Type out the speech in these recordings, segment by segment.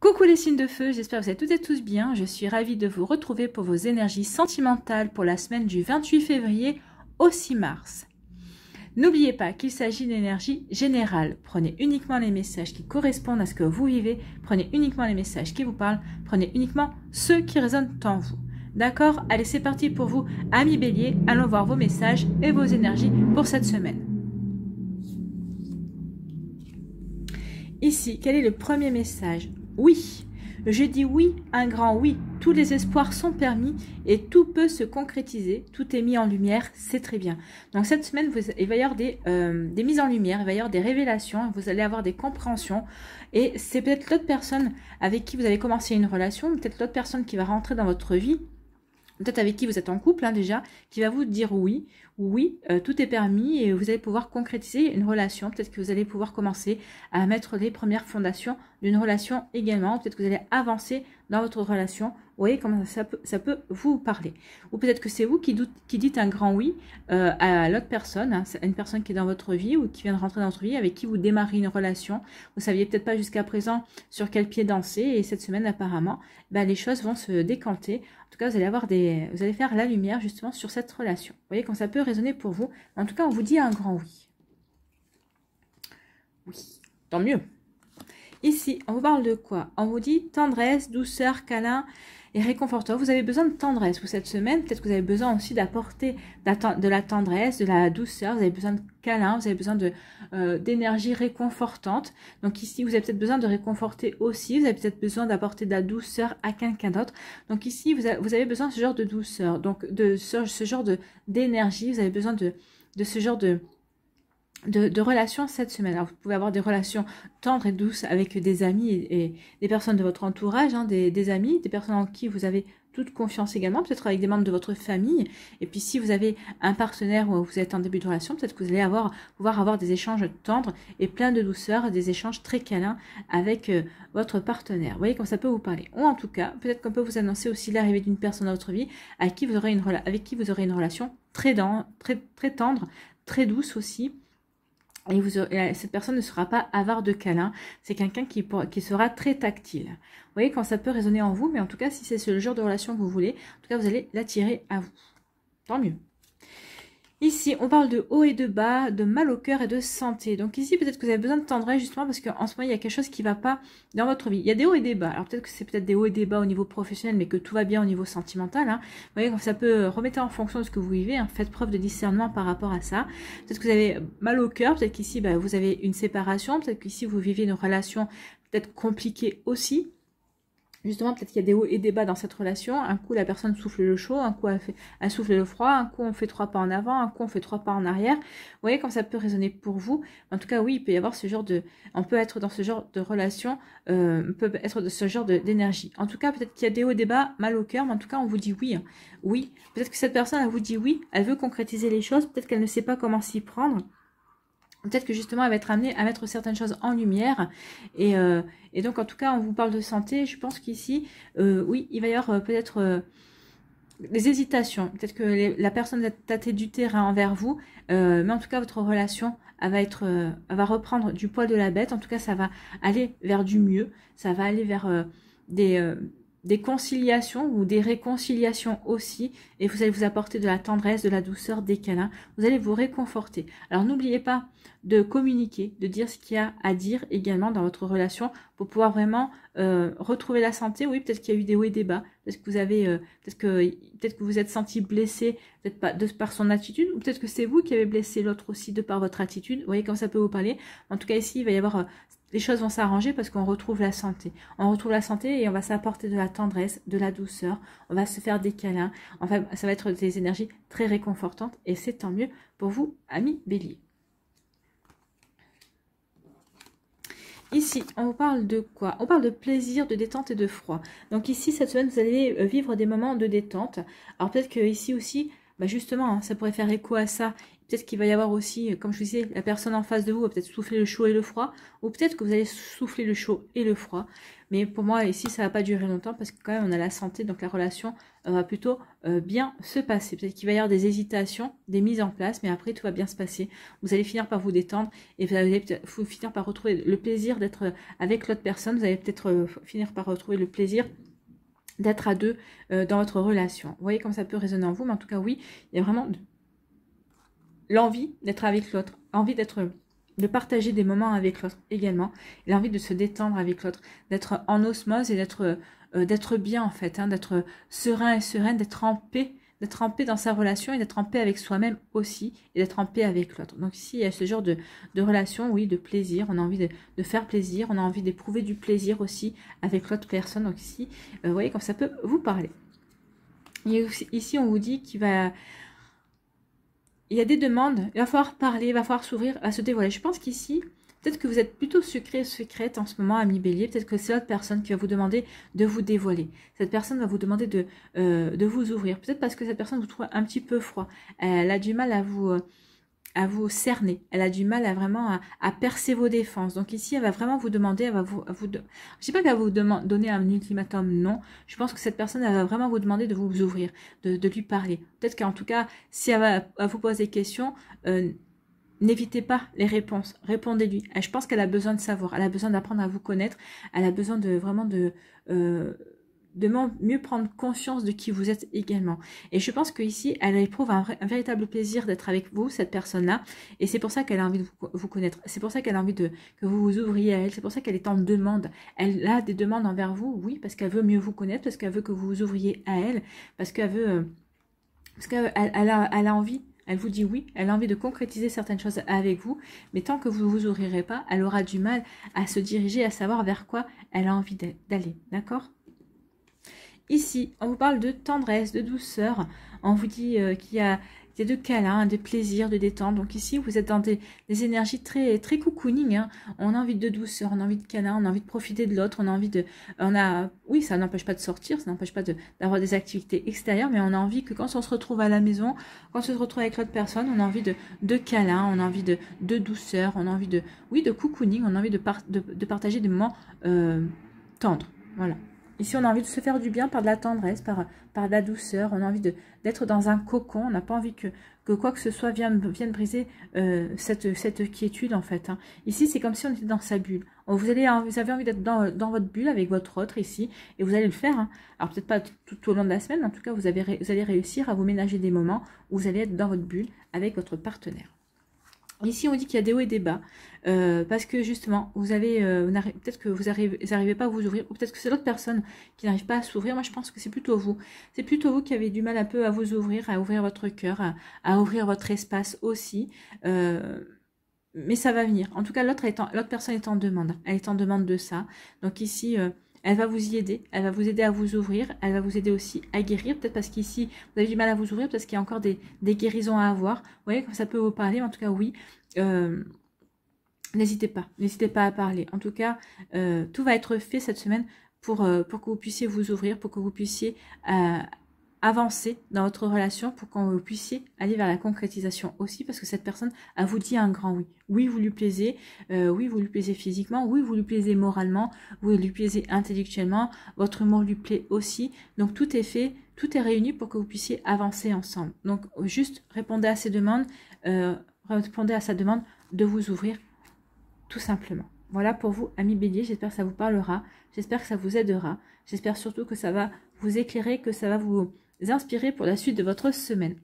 Coucou les signes de feu, j'espère que vous allez toutes et tous bien. Je suis ravie de vous retrouver pour vos énergies sentimentales pour la semaine du 28 février au 6 mars. N'oubliez pas qu'il s'agit d'énergie générale. Prenez uniquement les messages qui correspondent à ce que vous vivez. Prenez uniquement les messages qui vous parlent. Prenez uniquement ceux qui résonnent en vous. D'accord? Allez, c'est parti pour vous, amis béliers. Allons voir vos messages et vos énergies pour cette semaine. Ici, quel est le premier message? Oui, je dis oui, un grand oui. Tous les espoirs sont permis et tout peut se concrétiser. Tout est mis en lumière, c'est très bien. Donc cette semaine, il va y avoir des mises en lumière, il va y avoir des révélations, vous allez avoir des compréhensions. Et c'est peut-être l'autre personne avec qui vous avez commencé une relation, peut-être l'autre personne qui va rentrer dans votre vie, peut-être avec qui vous êtes en couple déjà, qui va vous dire oui, oui, tout est permis et vous allez pouvoir concrétiser une relation. Peut-être que vous allez pouvoir commencer à mettre les premières fondations d'une relation également. Peut-être que vous allez avancer dans votre relation. Vous voyez comment ça peut vous parler. Ou peut-être que c'est vous qui dites un grand oui à l'autre personne, hein, une personne qui est dans votre vie ou qui vient de rentrer dans votre vie, avec qui vous démarrez une relation. Vous ne saviez peut-être pas jusqu'à présent sur quel pied danser et cette semaine apparemment, les choses vont se décanter. En tout cas, vous allez faire la lumière justement sur cette relation. Vous voyez quand ça peut résonner pour vous. En tout cas, on vous dit un grand oui. Oui, tant mieux. Ici, on vous parle de quoi? On vous dit tendresse, douceur, câlin et réconfortant. Vous avez besoin de tendresse pour cette semaine. Peut-être que vous avez besoin aussi d'apporter de la tendresse, de la douceur. Vous avez besoin de câlin, vous avez besoin d'énergie réconfortante. Donc ici, vous avez peut-être besoin de réconforter aussi. Vous avez peut-être besoin d'apporter de la douceur à quelqu'un d'autre. Donc ici, vous avez besoin de ce genre de douceur, donc de ce genre d'énergie. Vous avez besoin de ce genre de relations cette semaine. Alors, vous pouvez avoir des relations tendres et douces avec des amis et des personnes de votre entourage, hein, des amis, des personnes en qui vous avez toute confiance également, peut-être avec des membres de votre famille. Et puis, si vous avez un partenaire ou vous êtes en début de relation, peut-être que vous allez pouvoir avoir des échanges tendres et plein de douceur, des échanges très câlins avec votre partenaire. Vous voyez comme ça peut vous parler. Ou en tout cas, peut-être qu'on peut vous annoncer aussi l'arrivée d'une personne dans votre vie avec qui vous aurez une relation très tendre, très douce aussi. Et cette personne ne sera pas avare de câlins. C'est quelqu'un qui sera très tactile. Vous voyez quand ça peut résonner en vous, mais en tout cas, si c'est le genre de relation que vous voulez, en tout cas, vous allez l'attirer à vous. Tant mieux. Ici, on parle de haut et de bas, de mal au cœur et de santé. Donc ici, peut-être que vous avez besoin de tendresse justement parce qu'en ce moment, il y a quelque chose qui ne va pas dans votre vie. Il y a des hauts et des bas. Alors peut-être que c'est peut-être des hauts et des bas au niveau professionnel, mais que tout va bien au niveau sentimental. Hein. Vous voyez, comme ça peut remettre en fonction de ce que vous vivez. Hein. Faites preuve de discernement par rapport à ça. Peut-être que vous avez mal au cœur. Peut-être qu'ici, vous avez une séparation. Peut-être qu'ici, vous vivez une relation peut-être compliquée aussi. Justement, peut-être qu'il y a des hauts et des bas dans cette relation. Un coup, la personne souffle le chaud, un coup, elle souffle le froid, un coup, on fait 3 pas en avant, un coup, on fait 3 pas en arrière. Vous voyez comme ça peut résonner pour vous. En tout cas, oui, il peut y avoir ce genre on peut être dans ce genre de relation, peut être de ce genre d'énergie. En tout cas, peut-être qu'il y a des hauts et des bas, mal au cœur, mais en tout cas, on vous dit oui. Hein. Oui, peut-être que cette personne, elle vous dit oui, elle veut concrétiser les choses, peut-être qu'elle ne sait pas comment s'y prendre. Peut-être que justement, elle va être amenée à mettre certaines choses en lumière. Et donc, en tout cas, on vous parle de santé. Je pense qu'ici, oui, il va y avoir peut-être des hésitations. Peut-être que la personne va tâter du terrain envers vous. Mais en tout cas, votre relation, elle va reprendre du poil de la bête. En tout cas, ça va aller vers du mieux. Ça va aller vers des conciliations ou des réconciliations aussi, et vous allez vous apporter de la tendresse, de la douceur, des câlins, vous allez vous réconforter. Alors n'oubliez pas de communiquer, de dire ce qu'il y a à dire également dans votre relation pour pouvoir vraiment retrouver la santé. Oui, peut-être qu'il y a eu des hauts et des bas, peut-être que vous avez, peut-être que vous êtes senti blessé, peut-être pas de par son attitude, ou peut-être que c'est vous qui avez blessé l'autre aussi de par votre attitude. Vous voyez comme ça peut vous parler. En tout cas ici, il va y avoir les choses vont s'arranger parce qu'on retrouve la santé. On retrouve la santé et on va s'apporter de la tendresse, de la douceur. On va se faire des câlins. Enfin, ça va être des énergies très réconfortantes et c'est tant mieux pour vous, amis béliers. Ici, on vous parle de quoi? On parle de plaisir, de détente et de froid. Donc ici, cette semaine, vous allez vivre des moments de détente. Alors peut-être que ici aussi, justement, hein, ça pourrait faire écho à ça. Peut-être qu'il va y avoir aussi, comme je vous disais, la personne en face de vous va peut-être souffler le chaud et le froid, ou peut-être que vous allez souffler le chaud et le froid. Mais pour moi, ici, ça va pas durer longtemps parce que quand même, on a la santé, donc la relation va plutôt bien se passer. Peut-être qu'il va y avoir des hésitations, des mises en place, mais après, tout va bien se passer. Vous allez finir par vous détendre et vous allez finir par retrouver le plaisir d'être avec l'autre personne. Vous allez peut-être finir par retrouver le plaisir d'être à deux dans votre relation. Vous voyez comme ça peut résonner en vous, mais en tout cas, oui, il y a vraiment l'envie d'être avec l'autre, envie de partager des moments avec l'autre également, et l'envie de se détendre avec l'autre, d'être en osmose et d'être bien en fait, hein, d'être serein et sereine, d'être en paix dans sa relation et d'être en paix avec soi-même aussi et d'être en paix avec l'autre. Donc ici, il y a ce genre de relation, oui, de plaisir, on a envie de faire plaisir, on a envie d'éprouver du plaisir aussi avec l'autre personne. Donc ici, vous voyez comme ça peut vous parler. Et ici, on vous dit qu'il va... Il y a des demandes, il va falloir parler, il va falloir s'ouvrir, à se dévoiler. Je pense qu'ici, peut-être que vous êtes plutôt secrète en ce moment, ami Bélier. Peut-être que c'est l'autre personne qui va vous demander de vous dévoiler. Cette personne va vous demander de vous ouvrir. Peut-être parce que cette personne vous trouve un petit peu froid. Elle a du mal à vous cerner. Elle a du mal à percer vos défenses. Donc ici, elle va vraiment vous demander, je sais pas qu'elle va vous donner un ultimatum, non. Je pense que cette personne, elle va vraiment vous demander de vous ouvrir, de lui parler. Peut-être qu'en tout cas, si elle va vous poser des questions, n'évitez pas les réponses. Répondez-lui. Je pense qu'elle a besoin de savoir. Elle a besoin d'apprendre à vous connaître. Elle a besoin de mieux prendre conscience de qui vous êtes également. Et je pense qu'ici, elle éprouve un véritable plaisir d'être avec vous, cette personne-là. Et c'est pour ça qu'elle a envie de vous connaître. C'est pour ça qu'elle a envie que vous vous ouvriez à elle. C'est pour ça qu'elle est en demande. Elle a des demandes envers vous, oui, parce qu'elle veut mieux vous connaître, parce qu'elle veut que vous vous ouvriez à elle, parce qu'elle veut... parce qu'elle a envie... Elle vous dit oui, elle a envie de concrétiser certaines choses avec vous, mais tant que vous ne vous ouvrirez pas, elle aura du mal à se diriger, à savoir vers quoi elle a envie d'aller. D'accord ? Ici, on vous parle de tendresse, de douceur. On vous dit qu'il y a de câlins, de plaisir, de détente. Donc ici, vous êtes dans des énergies très, très cocooning. Hein. On a envie de douceur, on a envie de câlin, on a envie de profiter de l'autre, on a envie de... Oui, ça n'empêche pas de sortir, ça n'empêche pas d'avoir des activités extérieures, mais on a envie que quand on se retrouve à la maison, quand on se retrouve avec l'autre personne, on a envie de câlin, on a envie de douceur, on a envie de cocooning, on a envie de partager des moments tendres. Voilà. Ici, on a envie de se faire du bien par de la tendresse, par de la douceur. On a envie d'être dans un cocon. On n'a pas envie que quoi que ce soit vienne briser cette quiétude, en fait. Hein. Ici, c'est comme si on était dans sa bulle. Vous avez envie d'être dans votre bulle avec votre autre ici. Et vous allez le faire. Hein. Alors, peut-être pas tout au long de la semaine. Mais en tout cas, vous allez réussir à vous ménager des moments où vous allez être dans votre bulle avec votre partenaire. Ici, on dit qu'il y a des hauts et des bas, parce que justement, peut-être que vous n'arrivez pas à vous ouvrir, ou peut-être que c'est l'autre personne qui n'arrive pas à s'ouvrir. Moi, je pense que c'est plutôt vous. C'est plutôt vous qui avez du mal un peu à vous ouvrir, à ouvrir votre cœur, à ouvrir votre espace aussi. Mais ça va venir. En tout cas, l'autre personne est en demande. Elle est en demande de ça. Donc ici... elle va vous y aider, elle va vous aider à vous ouvrir, elle va vous aider aussi à guérir, peut-être parce qu'ici, vous avez du mal à vous ouvrir, parce qu'il y a encore des guérisons à avoir. Vous voyez, comme ça peut vous parler, mais en tout cas, oui, n'hésitez pas à parler. En tout cas, tout va être fait cette semaine pour que vous puissiez vous ouvrir, pour que vous puissiez avancer dans votre relation, pour que vous puissiez aller vers la concrétisation aussi, parce que cette personne a vous dit un grand oui. Oui, vous lui plaisez, oui, vous lui plaisez physiquement, oui, vous lui plaisez moralement, vous lui plaisez intellectuellement, votre humour lui plaît aussi. Donc tout est fait, tout est réuni pour que vous puissiez avancer ensemble. Donc juste répondez à ses demandes, répondez à sa demande de vous ouvrir, tout simplement. Voilà pour vous, amis Bélier, j'espère que ça vous parlera, j'espère que ça vous aidera, j'espère surtout que ça va vous éclairer, que ça va vous inspirer pour la suite de votre semaine.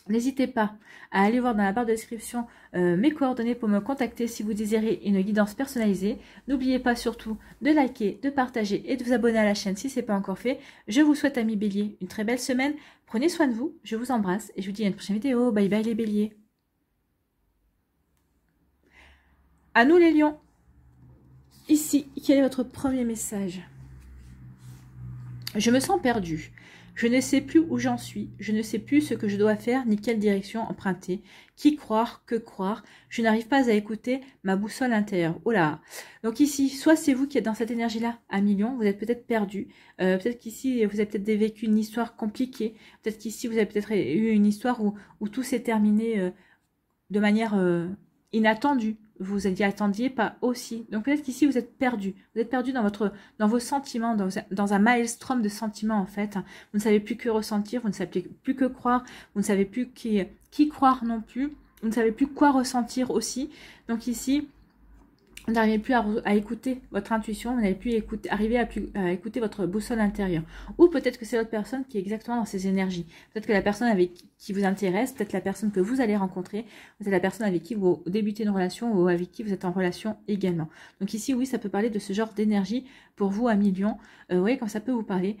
N'hésitez pas à aller voir dans la barre de description mes coordonnées pour me contacter si vous désirez une guidance personnalisée. N'oubliez pas surtout de liker, de partager et de vous abonner à la chaîne si ce n'est pas encore fait. Je vous souhaite, amis Bélier, une très belle semaine. Prenez soin de vous, je vous embrasse et je vous dis à une prochaine vidéo. Bye bye les Béliers. À nous les lions. Ici, quel est votre premier message? Je me sens perdue. Je ne sais plus où j'en suis. Je ne sais plus ce que je dois faire ni quelle direction emprunter. Qui croire, que croire. Je n'arrive pas à écouter ma boussole intérieure. Oh là. Donc ici, soit c'est vous qui êtes dans cette énergie-là à millions. Vous êtes peut-être perdu. Peut-être qu'ici, vous avez peut-être vécu une histoire compliquée. Peut-être qu'ici, vous avez peut-être eu une histoire où tout s'est terminé de manière inattendue. Vous n'y attendiez pas aussi. Donc peut-être qu'ici, vous êtes perdu. Vous êtes perdu dans vos sentiments, dans un maelstrom de sentiments, en fait. Vous ne savez plus que ressentir, vous ne savez plus que croire, vous ne savez plus qui croire non plus. Vous ne savez plus quoi ressentir aussi. Donc ici, vous n'arrivez plus à écouter votre intuition, vous n'avez plus arriver à écouter votre boussole intérieure. Ou peut-être que c'est l'autre personne qui est exactement dans ces énergies. Peut-être que la personne qui vous intéresse, peut-être la personne que vous allez rencontrer, c'est la personne avec qui vous débutez une relation ou avec qui vous êtes en relation également. Donc ici, oui, ça peut parler de ce genre d'énergie pour vous, amis Lion. Vous voyez, quand ça peut vous parler.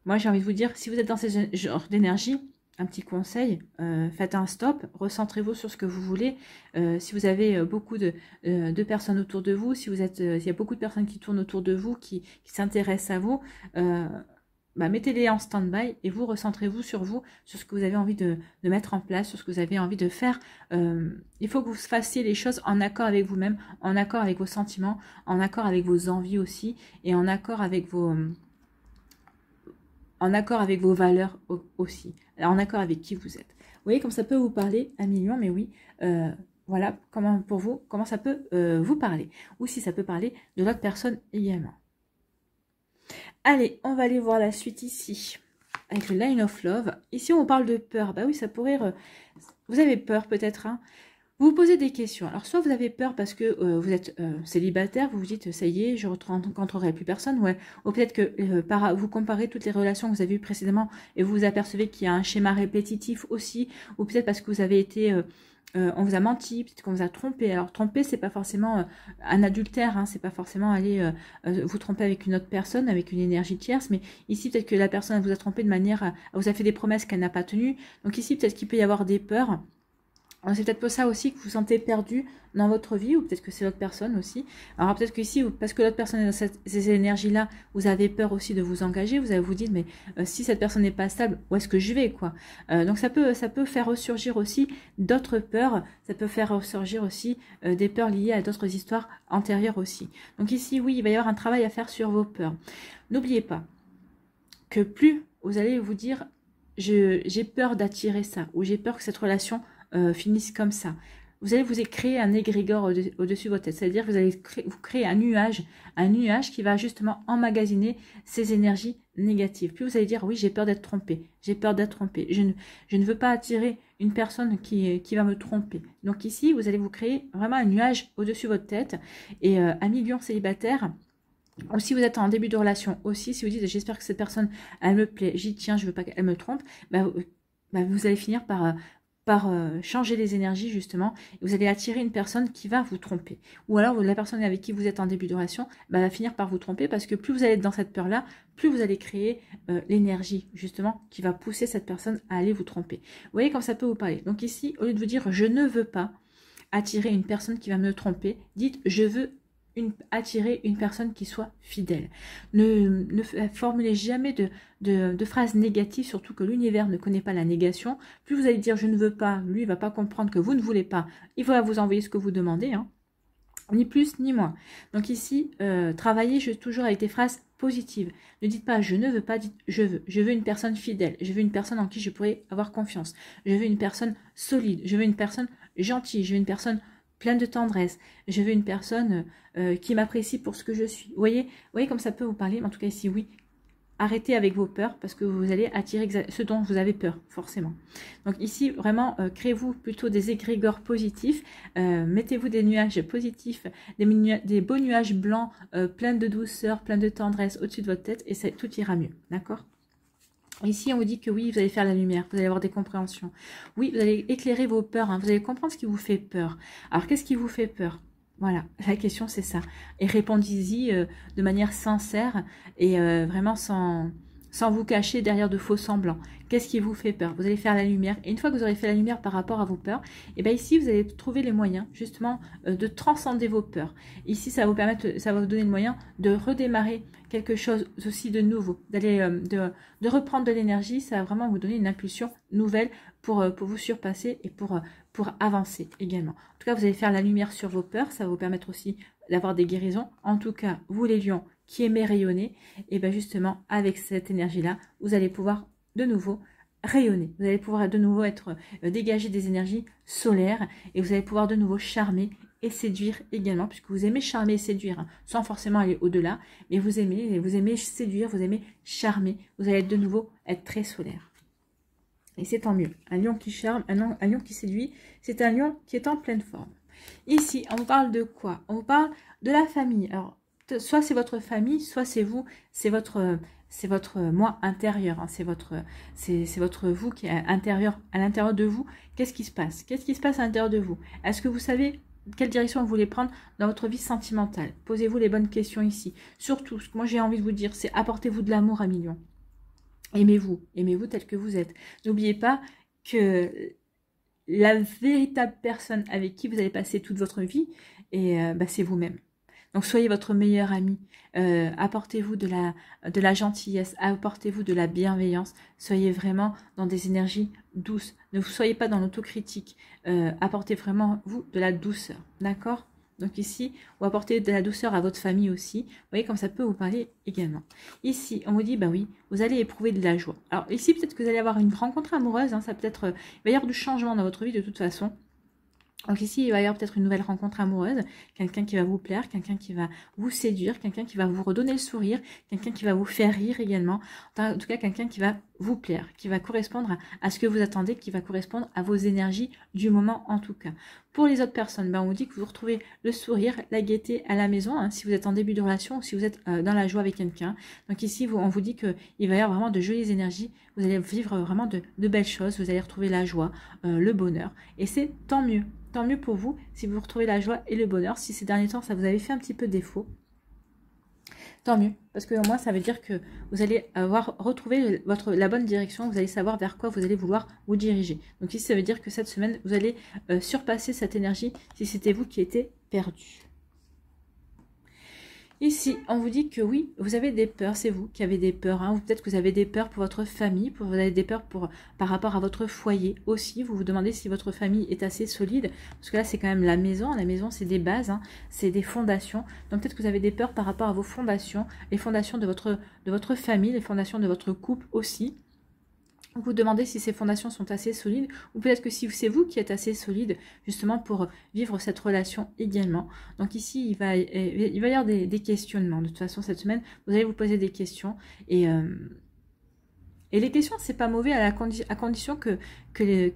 Moi, j'ai envie de vous dire, si vous êtes dans ce genre d'énergie, un petit conseil, faites un stop, recentrez-vous sur ce que vous voulez. Si vous avez beaucoup de personnes autour de vous, s'il y a beaucoup de personnes qui tournent autour de vous, qui s'intéressent à vous, mettez-les en stand-by et vous recentrez-vous sur ce que vous avez envie de mettre en place, sur ce que vous avez envie de faire. Il faut que vous fassiez les choses en accord avec vous-même, en accord avec vos sentiments, en accord avec vos envies aussi, et en accord avec vos valeurs aussi, en accord avec qui vous êtes. Vous voyez comme ça peut vous parler, amis Lion, mais oui, voilà comment ça peut vous parler. Ou si ça peut parler de l'autre personne également. Allez, on va aller voir la suite ici, avec le Line of Love. Ici, on parle de peur. Bah oui, ça pourrait... Vous avez peur peut-être, hein. Vous vous posez des questions. Alors, soit vous avez peur parce que vous êtes célibataire, vous vous dites, ça y est, je ne rencontrerai plus personne. Ouais. Ou peut-être que vous comparez toutes les relations que vous avez eues précédemment et vous vous apercevez qu'il y a un schéma répétitif aussi. Ou peut-être parce que vous avez été... on vous a menti, peut-être qu'on vous a trompé. Alors, tromper, c'est pas forcément un adultère, hein, c'est pas forcément aller vous tromper avec une autre personne, avec une énergie tierce. Mais ici, peut-être que la personne vous a trompé de manière... vous a fait des promesses qu'elle n'a pas tenues. Donc ici, peut-être qu'il peut y avoir des peurs. C'est peut-être pour ça aussi que vous vous sentez perdu dans votre vie, ou peut-être que c'est l'autre personne aussi. Alors peut-être qu'ici, parce que l'autre personne est dans ces énergies-là, vous avez peur aussi de vous engager, vous allez vous dire, mais si cette personne n'est pas stable, où est-ce que je vais, quoi. Donc ça peut faire ressurgir aussi d'autres peurs, ça peut faire ressurgir aussi des peurs liées à d'autres histoires antérieures aussi. Donc ici, oui, il va y avoir un travail à faire sur vos peurs. N'oubliez pas que plus vous allez vous dire, j'ai peur d'attirer ça, ou j'ai peur que cette relation finissent comme ça. Vous allez vous créer un égrégore au-dessus de votre tête. C'est-à-dire que vous allez vous créer un nuage qui va justement emmagasiner ces énergies négatives. Puis vous allez dire, oui, j'ai peur d'être trompé. J'ai peur d'être trompé. Je ne veux pas attirer une personne qui va me tromper. Donc ici, vous allez vous créer vraiment un nuage au-dessus de votre tête. Et amis Lion célibataire, ou si vous êtes en début de relation aussi, si vous dites, j'espère que cette personne, elle me plaît, j'y tiens, je veux pas qu'elle me trompe, vous allez finir par changer les énergies justement, et vous allez attirer une personne qui va vous tromper. Ou alors la personne avec qui vous êtes en début de relation va finir par vous tromper, parce que plus vous allez être dans cette peur-là, plus vous allez créer l'énergie justement qui va pousser cette personne à aller vous tromper. Vous voyez comme ça peut vous parler. Donc ici, au lieu de vous dire je ne veux pas attirer une personne qui va me tromper, dites je veux attirer une personne qui soit fidèle. Ne formulez jamais de phrases négatives, surtout que l'univers ne connaît pas la négation. Plus vous allez dire je ne veux pas, lui il va pas comprendre que vous ne voulez pas, il va vous envoyer ce que vous demandez, hein. Ni plus ni moins. Donc ici, travaillez toujours avec des phrases positives. Ne dites pas je ne veux pas, dites je veux. Je veux une personne fidèle, je veux une personne en qui je pourrais avoir confiance, je veux une personne solide, je veux une personne gentille, je veux une personne pleine de tendresse, je veux une personne qui m'apprécie pour ce que je suis. Vous voyez comme ça peut vous parler, mais en tout cas ici oui, arrêtez avec vos peurs, parce que vous allez attirer ce dont vous avez peur, forcément. Donc ici, vraiment, créez-vous plutôt des égrégores positifs, mettez-vous des nuages positifs, des beaux nuages blancs, pleins de douceur, pleins de tendresse au-dessus de votre tête, et tout ira mieux, d'accord ? Ici, on vous dit que oui, vous allez faire la lumière, vous allez avoir des compréhensions. Oui, vous allez éclairer vos peurs, hein, vous allez comprendre ce qui vous fait peur. Alors, qu'est-ce qui vous fait peur ? Voilà, la question c'est ça. Et répondez-y de manière sincère et vraiment sans vous cacher derrière de faux semblants. Qu'est-ce qui vous fait peur? Vous allez faire la lumière. Et une fois que vous aurez fait la lumière par rapport à vos peurs, et bien ici, vous allez trouver les moyens justement de transcender vos peurs. Ici, ça va vous permettre, ça va vous donner le moyen de redémarrer quelque chose aussi de nouveau, d'aller de reprendre de l'énergie. Ça va vraiment vous donner une impulsion nouvelle pour vous surpasser et pour avancer également. En tout cas, vous allez faire la lumière sur vos peurs. Ça va vous permettre aussi d'avoir des guérisons. En tout cas, vous les lions qui aimez rayonner, et bien justement, avec cette énergie-là, vous allez pouvoir de nouveau rayonner. Vous allez pouvoir de nouveau être dégager des énergies solaires et vous allez pouvoir de nouveau charmer et séduire également, puisque vous aimez charmer et séduire, hein, sans forcément aller au-delà, mais vous aimez séduire, vous aimez charmer, vous allez de nouveau être très solaire. Et c'est tant mieux. Un lion qui charme, un lion qui séduit, c'est un lion qui est en pleine forme. Ici, on vous parle de quoi? On vous parle de la famille. Alors, soit c'est votre famille, soit c'est vous, c'est votre moi intérieur, hein, c'est votre vous qui est intérieur, à l'intérieur de vous. Qu'est-ce qui se passe? Qu'est-ce qui se passe à l'intérieur de vous? Est-ce que vous savez quelle direction vous voulez prendre dans votre vie sentimentale? Posez-vous les bonnes questions ici. Surtout, ce que moi j'ai envie de vous dire, c'est apportez-vous de l'amour à millions. Aimez-vous tel que vous êtes. N'oubliez pas que la véritable personne avec qui vous allez passer toute votre vie, c'est vous-même. Donc soyez votre meilleur ami, apportez-vous de la gentillesse, apportez-vous de la bienveillance, soyez vraiment dans des énergies douces, ne soyez pas dans l'autocritique, apportez vraiment vous de la douceur, d'accord? Donc ici, vous apportez de la douceur à votre famille aussi, vous voyez comme ça peut vous parler également. Ici, on vous dit, bah oui, vous allez éprouver de la joie. Alors ici, peut-être que vous allez avoir une rencontre amoureuse, hein, ça peut-être, il va y avoir du changement dans votre vie de toute façon. Donc ici, il va y avoir peut-être une nouvelle rencontre amoureuse, quelqu'un qui va vous plaire, quelqu'un qui va vous séduire, quelqu'un qui va vous redonner le sourire, quelqu'un qui va vous faire rire également. En tout cas, quelqu'un qui va vous plaire, qui va correspondre à ce que vous attendez, qui va correspondre à vos énergies du moment en tout cas. Pour les autres personnes, on vous dit que vous retrouvez le sourire, la gaieté à la maison, hein, si vous êtes en début de relation ou si vous êtes dans la joie avec quelqu'un. Donc ici, on vous dit qu'il va y avoir vraiment de jolies énergies, vous allez vivre vraiment de belles choses, vous allez retrouver la joie, le bonheur. Et c'est tant mieux. Tant mieux pour vous si vous retrouvez la joie et le bonheur. Si ces derniers temps, ça vous avait fait un petit peu défaut, tant mieux. Parce que au moins, ça veut dire que vous allez avoir retrouvé la bonne direction. Vous allez savoir vers quoi vous allez vouloir vous diriger. Donc ici, ça veut dire que cette semaine, vous allez surpasser cette énergie si c'était vous qui étiez perdu. Ici, on vous dit que oui, vous avez des peurs, c'est vous qui avez des peurs. Hein. Peut-être que vous avez des peurs pour votre famille, vous avez des peurs par rapport à votre foyer aussi. Vous vous demandez si votre famille est assez solide, parce que là, c'est quand même la maison. La maison, c'est des bases, hein, c'est des fondations. Donc peut-être que vous avez des peurs par rapport à vos fondations, les fondations de votre famille, les fondations de votre couple aussi. Vous vous demandez si ces fondations sont assez solides, ou peut-être que si c'est vous qui êtes assez solide, justement pour vivre cette relation également. Donc ici, il va y avoir des questionnements. De toute façon, cette semaine, vous allez vous poser des questions. Et les questions, c'est pas mauvais à condition que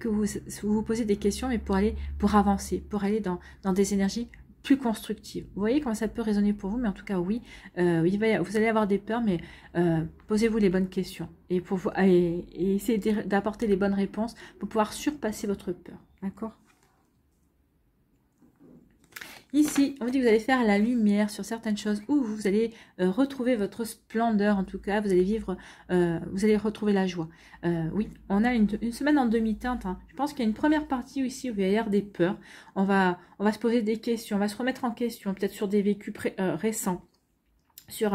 vous vous posez des questions, mais pour avancer, pour aller dans des énergies plus constructive. Vous voyez comment ça peut résonner pour vous, mais en tout cas, oui, vous allez avoir des peurs, mais posez-vous les bonnes questions et essayez d'apporter les bonnes réponses pour pouvoir surpasser votre peur. D'accord? Ici, on vous dit que vous allez faire la lumière sur certaines choses où vous allez retrouver votre splendeur, en tout cas, vous allez vivre, vous allez retrouver la joie. Oui, on a une semaine en demi-teinte. Hein. Je pense qu'il y a une première partie ici où il va y avoir des peurs. On va se poser des questions, on va se remettre en question, peut-être sur des vécus récents. Sur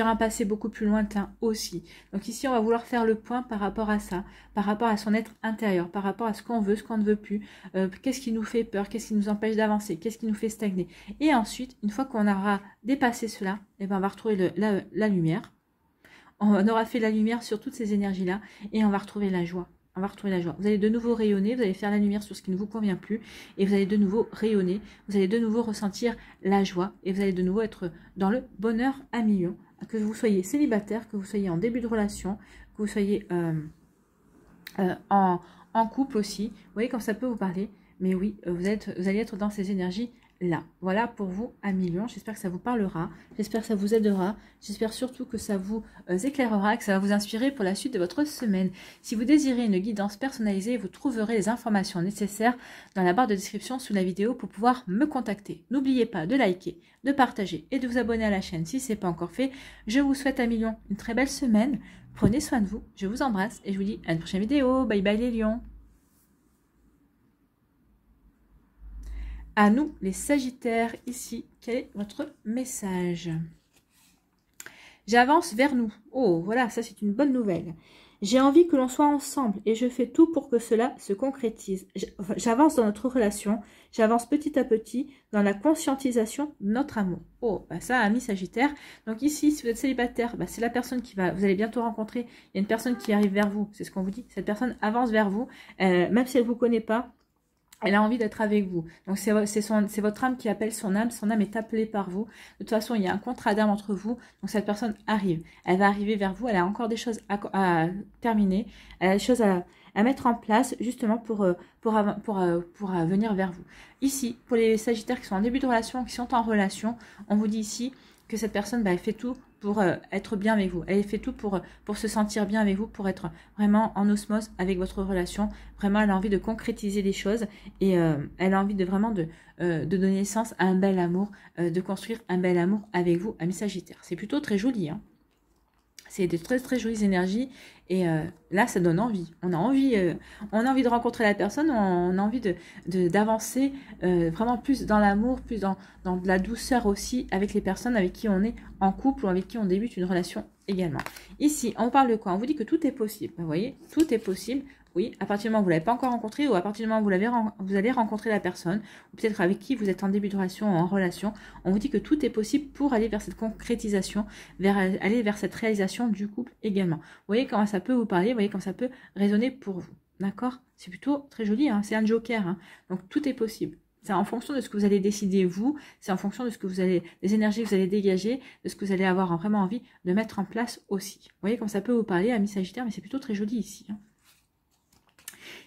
un passé beaucoup plus lointain aussi. Donc ici, on va vouloir faire le point par rapport à ça, par rapport à son être intérieur, par rapport à ce qu'on veut, ce qu'on ne veut plus, qu'est-ce qui nous fait peur, qu'est-ce qui nous empêche d'avancer, qu'est-ce qui nous fait stagner. Et ensuite, une fois qu'on aura dépassé cela, on va retrouver la lumière. On aura fait la lumière sur toutes ces énergies-là et on va retrouver la joie. On va retrouver la joie. Vous allez de nouveau rayonner, vous allez faire la lumière sur ce qui ne vous convient plus et vous allez de nouveau rayonner, vous allez de nouveau ressentir la joie et vous allez de nouveau être dans le bonheur à millions. Que vous soyez célibataire, que vous soyez en début de relation, que vous soyez en couple aussi. Vous voyez comme ça peut vous parler. Mais oui, vous allez être dans ces énergies là. Voilà pour vous à millions. J'espère que ça vous parlera. J'espère que ça vous aidera. J'espère surtout que ça vous éclairera, que ça va vous inspirer pour la suite de votre semaine. Si vous désirez une guidance personnalisée, vous trouverez les informations nécessaires dans la barre de description sous la vidéo pour pouvoir me contacter. N'oubliez pas de liker, de partager et de vous abonner à la chaîne si ce n'est pas encore fait. Je vous souhaite à millions une très belle semaine. Prenez soin de vous. Je vous embrasse et je vous dis à une prochaine vidéo. Bye bye les lions. À nous, les Sagittaires, ici, quel est votre message? J'avance vers nous. Oh, voilà, ça c'est une bonne nouvelle. J'ai envie que l'on soit ensemble et je fais tout pour que cela se concrétise. J'avance dans notre relation, j'avance petit à petit dans la conscientisation de notre amour. Oh, bah ça, ami Sagittaire. Donc ici, si vous êtes célibataire, bah c'est la personne vous allez bientôt rencontrer. Il y a une personne qui arrive vers vous, c'est ce qu'on vous dit. Cette personne avance vers vous, même si elle ne vous connaît pas. Elle a envie d'être avec vous. Donc, c'est votre âme qui appelle son âme. Son âme est appelée par vous. De toute façon, il y a un contrat d'âme entre vous. Donc, cette personne arrive. Elle va arriver vers vous. Elle a encore des choses à terminer. Elle a des choses à mettre en place, justement, pour venir vers vous. Ici, pour les Sagittaires qui sont en début de relation, qui sont en relation, on vous dit ici que cette personne, bah, elle fait tout pour être bien avec vous. Elle fait tout pour se sentir bien avec vous, pour être vraiment en osmose avec votre relation. Vraiment, elle a envie de concrétiser les choses et elle a envie de vraiment de donner naissance à un bel amour, de construire un bel amour avec vous, ami Sagittaire. C'est plutôt très joli, hein. C'est de très très jolies énergies et là ça donne envie. On a envie de rencontrer la personne, on a envie d'avancer vraiment plus dans l'amour, plus dans de la douceur aussi avec les personnes avec qui on est en couple ou avec qui on débute une relation également. Ici, on parle de quoi? On vous dit que tout est possible. Vous voyez, tout est possible. Oui, à partir du moment où vous ne l'avez pas encore rencontré ou à partir du moment où vous allez rencontrer la personne, ou peut-être avec qui vous êtes en début de relation ou en relation, on vous dit que tout est possible pour aller vers cette concrétisation, aller vers cette réalisation du couple également. Vous voyez comment ça peut vous parler, vous voyez comment ça peut résonner pour vous. D'accord? C'est plutôt très joli, hein, c'est un joker. Hein. Donc tout est possible. C'est en fonction de ce que vous allez décider vous, c'est en fonction de ce que des énergies que vous allez dégager, de ce que vous allez avoir vraiment envie de mettre en place aussi. Vous voyez comment ça peut vous parler, ami Sagittaire, mais c'est plutôt très joli ici. Hein.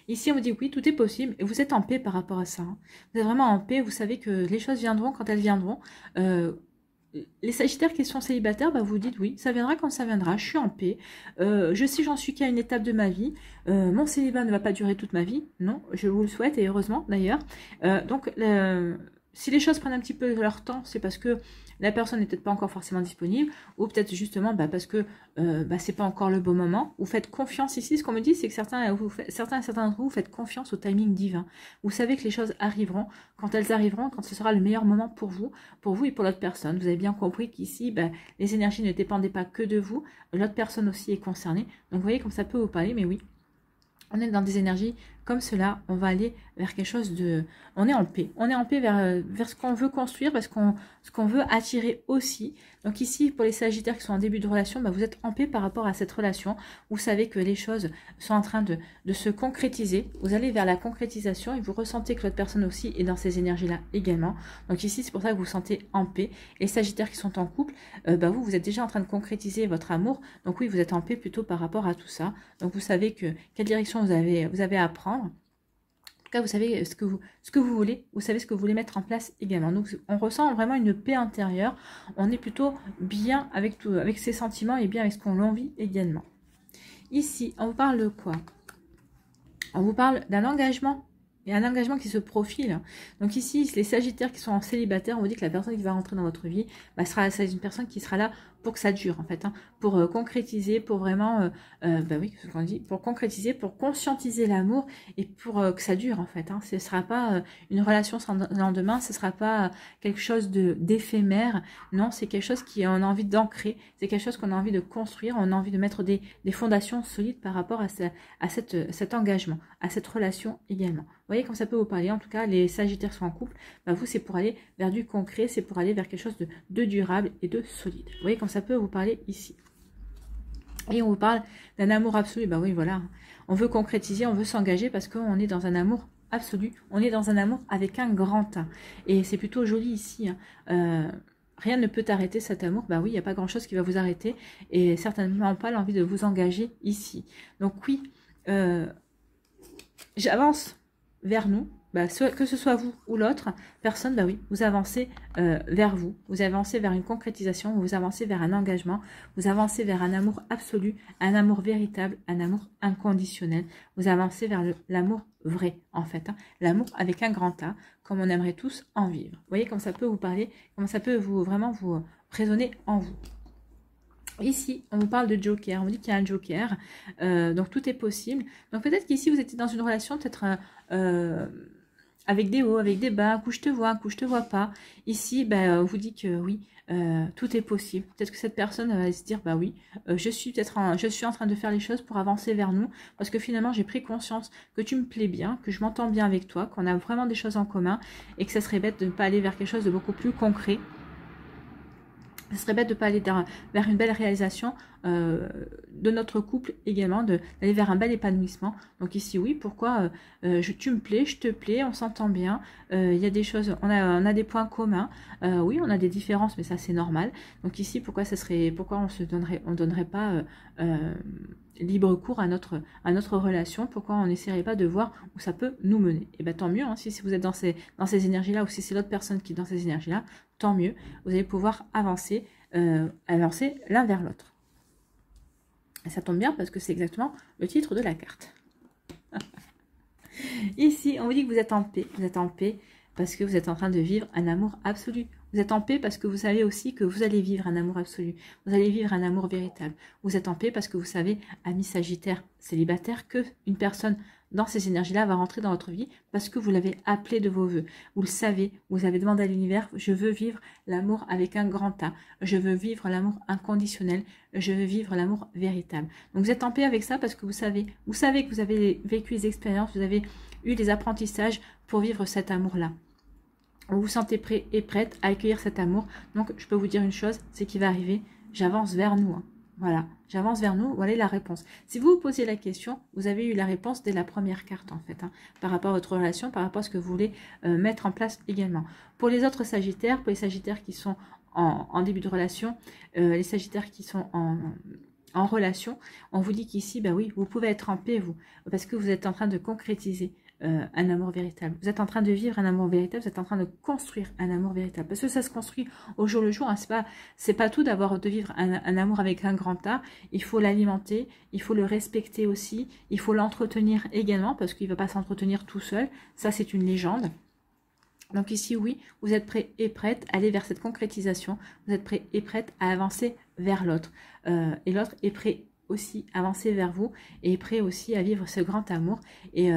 Ici, on vous dit oui, tout est possible et vous êtes en paix par rapport à ça. Hein. Vous êtes vraiment en paix, vous savez que les choses viendront quand elles viendront. Les Sagittaires qui sont célibataires, bah, vous dites oui, ça viendra quand ça viendra, je suis en paix. Je sais, j'en suis qu'à une étape de ma vie. Mon célibat ne va pas durer toute ma vie, non, je vous le souhaite et heureusement d'ailleurs. Donc, si les choses prennent un petit peu leur temps, c'est parce que la personne n'est peut-être pas encore forcément disponible, ou peut-être justement parce que c'est pas encore le bon moment. Vous faites confiance ici, ce qu'on me dit, c'est que certains d'entre vous faites confiance au timing divin. Vous savez que les choses arriveront, quand elles arriveront, quand ce sera le meilleur moment pour vous et pour l'autre personne. Vous avez bien compris qu'ici, les énergies ne dépendaient pas que de vous, l'autre personne aussi est concernée. Donc vous voyez comme ça peut vous parler, mais oui. On est dans des énergies comme cela, on va aller vers quelque chose de... On est en paix. On est en paix vers ce qu'on veut construire, parce ce qu'on veut attirer aussi. Donc ici, pour les Sagittaires qui sont en début de relation, vous êtes en paix par rapport à cette relation. Vous savez que les choses sont en train de se concrétiser. Vous allez vers la concrétisation et vous ressentez que l'autre personne aussi est dans ces énergies-là également. Donc ici, c'est pour ça que vous vous sentez en paix. Et les Sagittaires qui sont en couple, vous êtes déjà en train de concrétiser votre amour. Donc oui, vous êtes en paix plutôt par rapport à tout ça. Donc vous savez quelle direction vous avez à prendre. En tout cas, vous savez ce que vous voulez, vous savez ce que vous voulez mettre en place également. Donc, on ressent vraiment une paix intérieure. On est plutôt bien avec ses sentiments et bien avec ce qu'on a envie également. Ici, on vous parle de quoi? On vous parle d'un engagement. Il y a un engagement qui se profile. Donc ici, les Sagittaires qui sont en célibataire, on vous dit que la personne qui va rentrer dans votre vie, c'est une personne qui sera là pour que ça dure, en fait. Hein, pour concrétiser, pour vraiment... oui, ce qu'on dit, pour concrétiser, pour conscientiser l'amour et pour que ça dure, en fait. Hein. Ce ne sera pas une relation sans lendemain, ce ne sera pas quelque chose d'éphémère. Non, c'est quelque chose qu'on a envie d'ancrer, c'est quelque chose qu'on a envie de construire, on a envie de mettre des fondations solides par rapport à cet engagement, à cette relation également. Vous voyez comme ça peut vous parler. En tout cas, les Sagittaires sont en couple. Vous, c'est pour aller vers du concret, c'est pour aller vers quelque chose de durable et de solide. Vous voyez comme ça peut vous parler ici. Et on vous parle d'un amour absolu. Oui, voilà. On veut concrétiser, on veut s'engager parce qu'on est dans un amour absolu. On est dans un amour avec un grand A. Et c'est plutôt joli ici. Hein. Rien ne peut arrêter cet amour. Oui, il n'y a pas grand-chose qui va vous arrêter. Et certainement pas l'envie de vous engager ici. Donc oui, j'avance vers nous, que ce soit vous ou l'autre personne, oui, vous avancez vers vous avancez vers une concrétisation, vous avancez vers un engagement, vous avancez vers un amour absolu, un amour véritable, un amour inconditionnel, vous avancez vers l'amour vrai, en fait, hein, l'amour avec un grand A, comme on aimerait tous en vivre. Vous voyez comme ça peut vous parler, comment ça peut vraiment vous résonner en vous. Ici, on vous parle de joker, on vous dit qu'il y a un joker, donc tout est possible. Donc peut-être qu'ici, vous étiez dans une relation peut-être avec des hauts, avec des bas, un coup je te vois, un coup je te vois pas. Ici, ben, on vous dit que oui, tout est possible. Peut-être que cette personne va se dire, bah oui, je suis en train de faire les choses pour avancer vers nous, parce que finalement j'ai pris conscience que tu me plais bien, que je m'entends bien avec toi, qu'on a vraiment des choses en commun, et que ça serait bête de ne pas aller vers quelque chose de beaucoup plus concret. Ce serait bête de ne pas aller vers une belle réalisation de notre couple également, d'aller vers un bel épanouissement. Donc ici, oui, pourquoi tu me plais, je te plais, on s'entend bien, il y a des choses, on a des points communs, oui, on a des différences, mais ça c'est normal. Donc ici, pourquoi on donnerait pas libre cours à notre relation, pourquoi on n'essaierait pas de voir où ça peut nous mener. Et bien tant mieux, hein, si vous êtes dans ces énergies-là, ou si c'est l'autre personne qui est dans ces énergies-là, tant mieux, vous allez pouvoir avancer l'un vers l'autre. Et ça tombe bien parce que c'est exactement le titre de la carte. Ici, on vous dit que vous êtes en paix parce que vous êtes en train de vivre un amour absolu. Vous êtes en paix parce que vous savez aussi que vous allez vivre un amour absolu. Vous allez vivre un amour véritable. Vous êtes en paix parce que vous savez, ami Sagittaire célibataire, qu'une personne dans ces énergies-là va rentrer dans votre vie parce que vous l'avez appelé de vos voeux. Vous le savez, vous avez demandé à l'univers, je veux vivre l'amour avec un grand A. Je veux vivre l'amour inconditionnel. Je veux vivre l'amour véritable. Donc vous êtes en paix avec ça parce que vous savez que vous avez vécu les expériences, vous avez eu les apprentissages pour vivre cet amour-là. Vous vous sentez prêt et prête à accueillir cet amour. Donc, je peux vous dire une chose, c'est qu'il va arriver, j'avance vers nous. Hein. Voilà, j'avance vers nous, voilà la réponse. Si vous vous posiez la question, vous avez eu la réponse dès la première carte, en fait, hein, par rapport à votre relation, par rapport à ce que vous voulez mettre en place également. Pour les autres Sagittaires, pour les Sagittaires qui sont en début de relation, les Sagittaires qui sont en relation, on vous dit qu'ici, ben oui, vous pouvez être en paix, vous, parce que vous êtes en train de concrétiser un amour véritable. Vous êtes en train de vivre un amour véritable, vous êtes en train de construire un amour véritable. Parce que ça se construit au jour le jour. Hein, c'est pas tout de vivre un amour avec un grand A. Il faut l'alimenter, il faut le respecter aussi, il faut l'entretenir également, parce qu'il ne va pas s'entretenir tout seul. Ça, c'est une légende. Donc ici, oui, vous êtes prêt et prête à aller vers cette concrétisation. Vous êtes prêt et prête à avancer vers l'autre. Et l'autre est prêt aussi à avancer vers vous et est prêt aussi à vivre ce grand amour. Et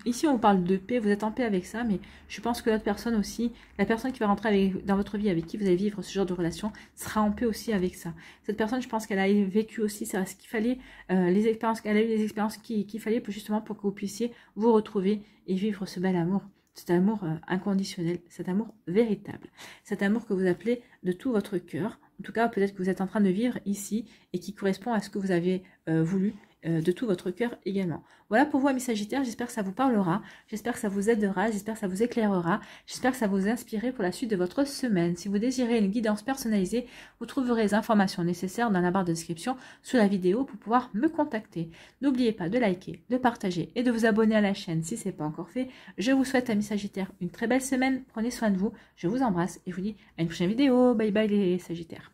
ici, on vous parle de paix, vous êtes en paix avec ça, mais je pense que l'autre personne aussi, la personne qui va rentrer dans votre vie, avec qui vous allez vivre ce genre de relation, sera en paix aussi avec ça. Cette personne, je pense qu'elle a vécu aussi ce qu'il fallait, les expériences, elle a eu les expériences qu'il fallait justement pour que vous puissiez vous retrouver et vivre ce bel amour. Cet amour inconditionnel, cet amour véritable, cet amour que vous appelez de tout votre cœur. En tout cas, peut-être que vous êtes en train de vivre ici et qui correspond à ce que vous avez voulu de tout votre cœur également. Voilà pour vous, amis Sagittaires, j'espère que ça vous parlera, j'espère que ça vous aidera, j'espère que ça vous éclairera, j'espère que ça vous inspirera pour la suite de votre semaine. Si vous désirez une guidance personnalisée, vous trouverez les informations nécessaires dans la barre de description sous la vidéo pour pouvoir me contacter. N'oubliez pas de liker, de partager et de vous abonner à la chaîne si ce n'est pas encore fait. Je vous souhaite, amis Sagittaires, une très belle semaine, prenez soin de vous, je vous embrasse et je vous dis à une prochaine vidéo. Bye bye les Sagittaires.